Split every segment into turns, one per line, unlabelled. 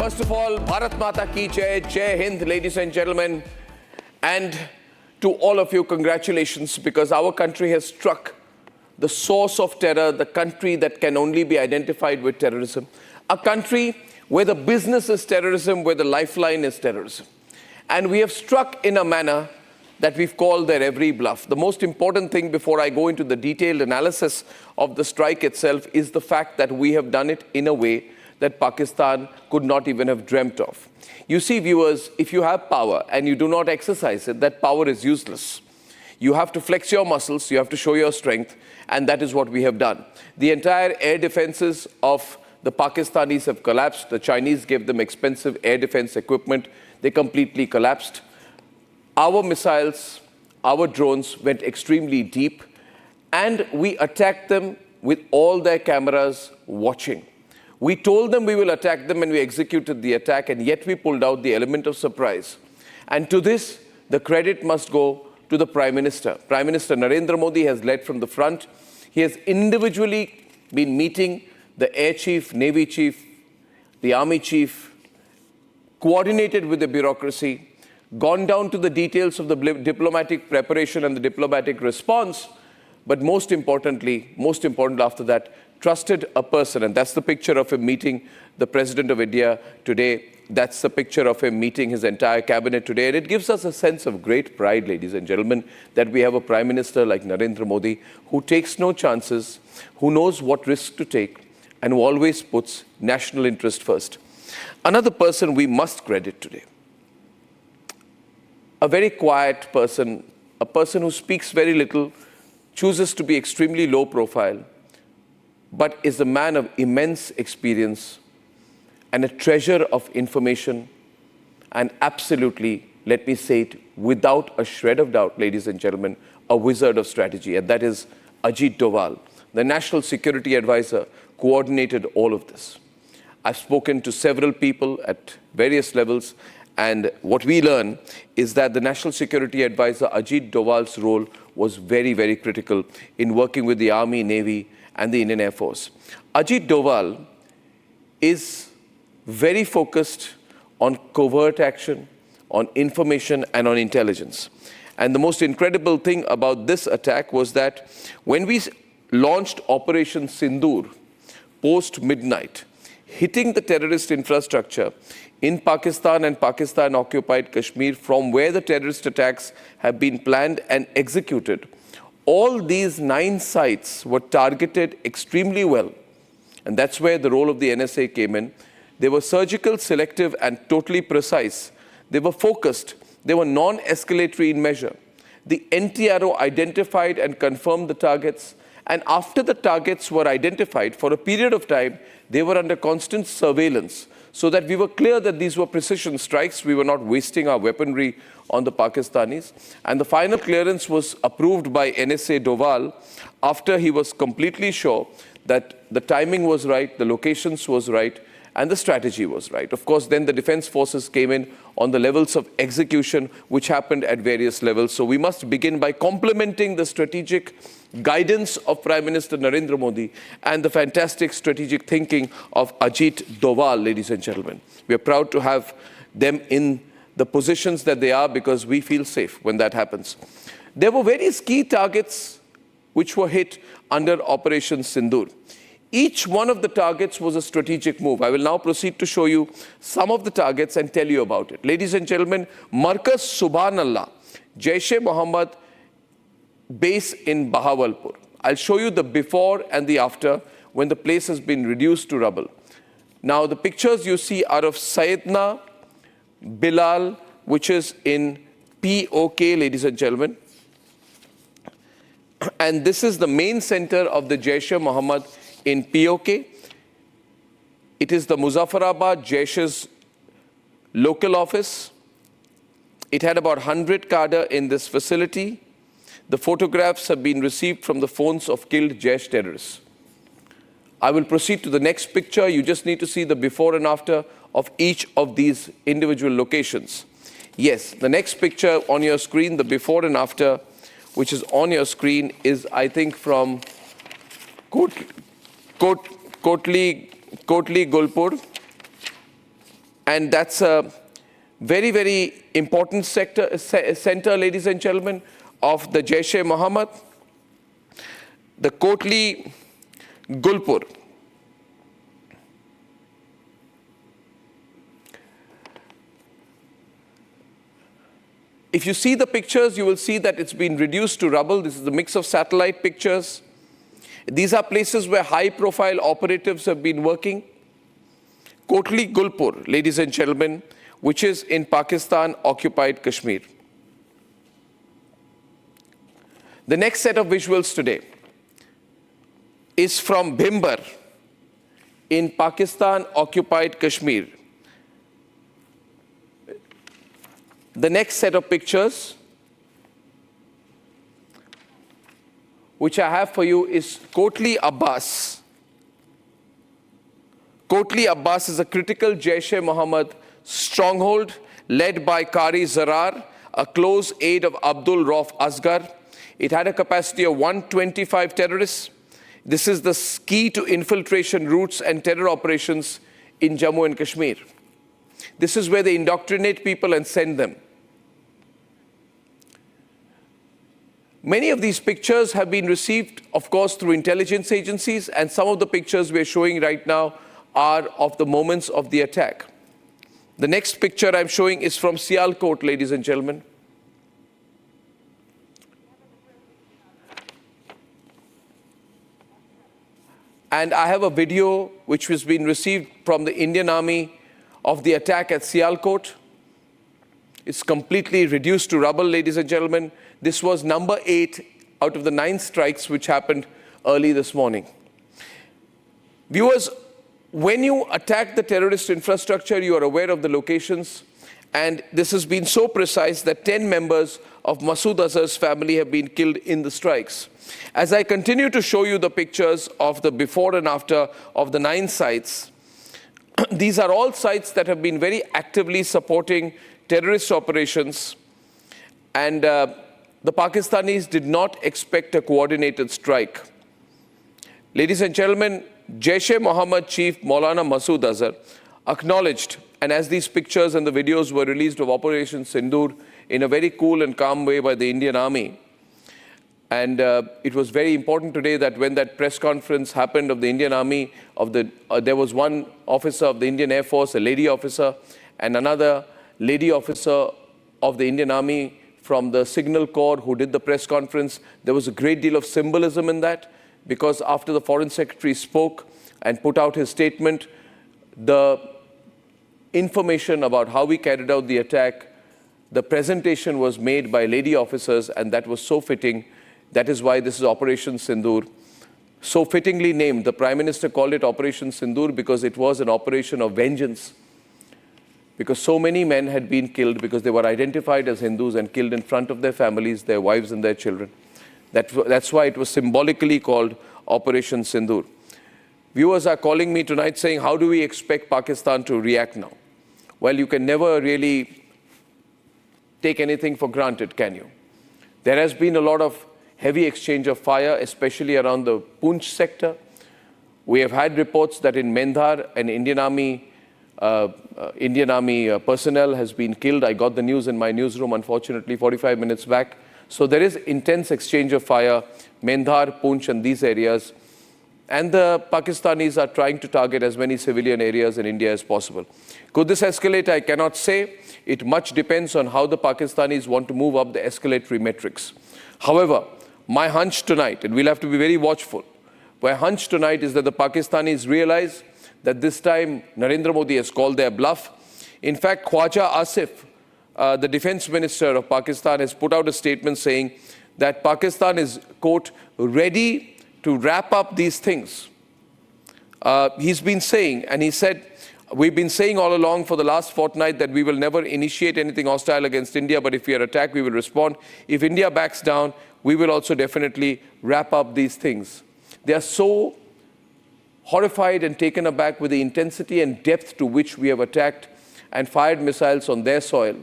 First of all, Bharat Mata ki Jai, Jai Hind, ladies and gentlemen. And to all of you, congratulations, because our country has struck the source of terror, the country that can only be identified with terrorism. A country where the business is terrorism, where the lifeline is terrorism. And we have struck in a manner that we've called their every bluff. The most important thing before I go into the detailed analysis of the strike itself is the fact that we have done it in a way that Pakistan could not even have dreamt of. You see, viewers, if you have power and you do not exercise it, that power is useless. You have to flex your muscles, you have to show your strength, and that is what we have done. The entire air defenses of the Pakistanis have collapsed. The Chinese gave them expensive air defense equipment. They completely collapsed. Our missiles, our drones went extremely deep, and we attacked them with all their cameras watching. We told them we will attack them, and we executed the attack, and yet we pulled out the element of surprise. And to this, the credit must go to the Prime Minister. Prime Minister Narendra Modi has led from the front. He has individually been meeting the Air Chief, Navy Chief, the Army Chief, coordinated with the bureaucracy, gone down to the details of the diplomatic preparation and the diplomatic response, but most importantly after that, trusted a person. And that's the picture of him meeting the President of India today. That's the picture of him meeting his entire cabinet today. And it gives us a sense of great pride, ladies and gentlemen, that we have a Prime Minister like Narendra Modi who takes no chances, who knows what risks to take, and who always puts national interest first. Another person we must credit today, a very quiet person, a person who speaks very little, chooses to be extremely low profile, but is a man of immense experience and a treasure of information, and absolutely, let me say it without a shred of doubt, ladies and gentlemen, a wizard of strategy, and that is Ajit Doval. The National Security Advisor coordinated all of this. I've spoken to several people at various levels, and what we learn is that the National Security Advisor, Ajit Doval's role was very, very critical in working with the Army, Navy, and the Indian Air Force. Ajit Doval is very focused on covert action, on information, and on intelligence. And the most incredible thing about this attack was that when we launched Operation Sindoor, post-midnight, hitting the terrorist infrastructure in Pakistan and Pakistan-occupied Kashmir, from where the terrorist attacks have been planned and executed, all these 9 sites were targeted extremely well. And that's where the role of the NSA came in. They were surgical, selective, and totally precise. They were focused. They were non-escalatory in measure. The NTRO identified and confirmed the targets. And after the targets were identified, for a period of time, they were under constant surveillance, so that we were clear that these were precision strikes. We were not wasting our weaponry on the Pakistanis. And the final clearance was approved by NSA Doval after he was completely sure that the timing was right, the locations was right, and the strategy was right. Of course, then the defense forces came in on the levels of execution, which happened at various levels. So we must begin by complimenting the strategic guidance of Prime Minister Narendra Modi and the fantastic strategic thinking of Ajit Doval, ladies and gentlemen. We are proud to have them in the positions that they are, because we feel safe when that happens. There were various key targets which were hit under Operation Sindoor. Each one of the targets was a strategic move. I will now proceed to show you some of the targets and tell you about it. Ladies and gentlemen, Markaz Subhanallah, Jaish-e-Mohammed base in Bahawalpur. I'll show you the before and the after, when the place has been reduced to rubble. Now, the pictures you see are of Sayyidina Bilal, which is in POK, ladies and gentlemen. And this is the main center of the Jaish-e-Mohammed in POK. It is the Muzaffarabad Jaish's local office. It had about 100 cadre in this facility. The photographs have been received from the phones of killed Jaish terrorists. I will proceed to the next picture. You just need to see the before and after of each of these individual locations. Yes, the next picture on your screen, the before and after, which is on your screen, is, I think, from Kotli Gulpur. And that's a very, very important center, ladies and gentlemen, of the Jaish-e-Mohammed, the Kotli Gulpur. If you see the pictures, you will see that it's been reduced to rubble. This is the mix of satellite pictures. These are places where high-profile operatives have been working. Kotli Gulpur, ladies and gentlemen, which is in Pakistan-occupied Kashmir. The next set of visuals today is from Bhimber in Pakistan-occupied Kashmir. The next set of pictures which I have for you is Kotli Abbas. Kotli Abbas is a critical Jaish-e-Mohammed stronghold led by Qari Zarar, a close aide of Abdul Rauf Asghar. It had a capacity of 125 terrorists. This is the key to infiltration routes and terror operations in Jammu and Kashmir. This is where they indoctrinate people and send them. Many of these pictures have been received, of course, through intelligence agencies, and some of the pictures we're showing right now are of the moments of the attack. The next picture I'm showing is from Sialkot, ladies and gentlemen. And I have a video which has been received from the Indian Army of the attack at Sialkot. It's completely reduced to rubble, ladies and gentlemen. This was number 8 out of the 9 strikes which happened early this morning. Viewers, when you attack the terrorist infrastructure, you are aware of the locations. And this has been so precise that 10 members of Masood Azhar's family have been killed in the strikes. As I continue to show you the pictures of the before and after of the 9 sites, these are all sites that have been very actively supporting terrorist operations. And the Pakistanis did not expect a coordinated strike. Ladies and gentlemen, Jaish-e-Mohammed chief Maulana Masood Azhar acknowledged, and as these pictures and the videos were released of Operation Sindoor in a very cool and calm way by the Indian Army, and it was very important today that when that press conference happened of the Indian Army, there was one officer of the Indian Air Force, a lady officer, and another lady officer of the Indian Army from the Signal Corps who did the press conference. There was a great deal of symbolism in that, because after the Foreign Secretary spoke and put out his statement, the information about how we carried out the attack, the presentation was made by lady officers, and that was so fitting. That is why this is Operation Sindoor. So fittingly named, the Prime Minister called it Operation Sindoor because it was an operation of vengeance. Because so many men had been killed because they were identified as Hindus and killed in front of their families, their wives and their children. That's why it was symbolically called Operation Sindoor. Viewers are calling me tonight saying, how do we expect Pakistan to react now? Well, you can never really take anything for granted, can you? There has been a lot of heavy exchange of fire, especially around the Poonch sector. We have had reports that in Mendhar, an Indian Army personnel has been killed. I got the news in my newsroom, unfortunately, 45 minutes back. So there is intense exchange of fire, Mendhar, Poonch and these areas. And the Pakistanis are trying to target as many civilian areas in India as possible. Could this escalate? I cannot say. It much depends on how the Pakistanis want to move up the escalatory metrics. However, my hunch tonight, and we'll have to be very watchful, my hunch tonight is that the Pakistanis realize that this time Narendra Modi has called their bluff. In fact, Khwaja Asif, the defense minister of Pakistan, has put out a statement saying that Pakistan is, quote, ready to wrap up these things. He's been saying, and he said, we've been saying all along for the last fortnight that we will never initiate anything hostile against India, but if we are attacked, we will respond. If India backs down, we will also definitely wrap up these things. They are so horrified and taken aback with the intensity and depth to which we have attacked and fired missiles on their soil,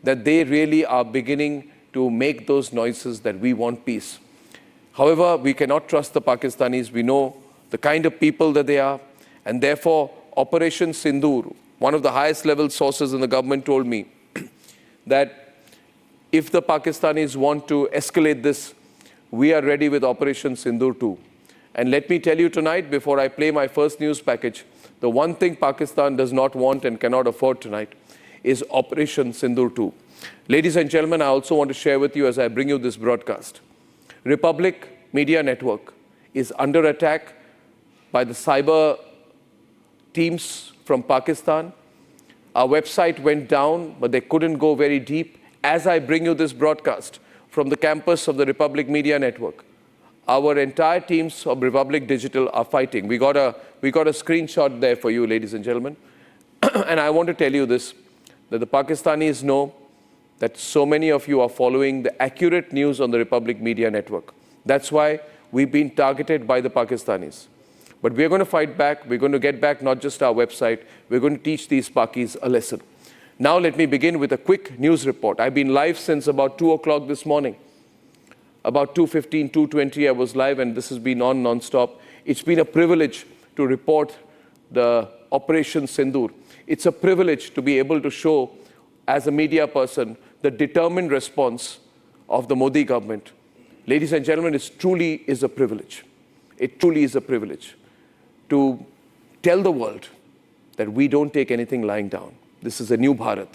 that they really are beginning to make those noises that we want peace. However, we cannot trust the Pakistanis. We know the kind of people that they are, and therefore Operation Sindoor, one of the highest level sources in the government told me that if the Pakistanis want to escalate this, we are ready with Operation Sindoor too. And let me tell you tonight, before I play my first news package, the one thing Pakistan does not want and cannot afford tonight is Operation Sindoor 2. Ladies and gentlemen, I also want to share with you as I bring you this broadcast. Republic Media Network is under attack by the cyber teams from Pakistan. Our website went down, but they couldn't go very deep. As I bring you this broadcast from the campus of the Republic Media Network, our entire teams of Republic Digital are fighting. We got a screenshot there for you, ladies and gentlemen. And I want to tell you this, that the Pakistanis know that so many of you are following the accurate news on the Republic Media Network. That's why we've been targeted by the Pakistanis. But we're going to fight back. We're going to get back not just our website. We're going to teach these Pakis a lesson. Now let me begin with a quick news report. I've been live since about 2 o'clock this morning. About 2:15, 2:20, I was live, and this has been on non-stop. It's been a privilege to report the Operation Sindoor. It's a privilege to be able to show, as a media person, the determined response of the Modi government. Ladies and gentlemen, it truly is a privilege. It truly is a privilege to tell the world that we don't take anything lying down. This is a new Bharat.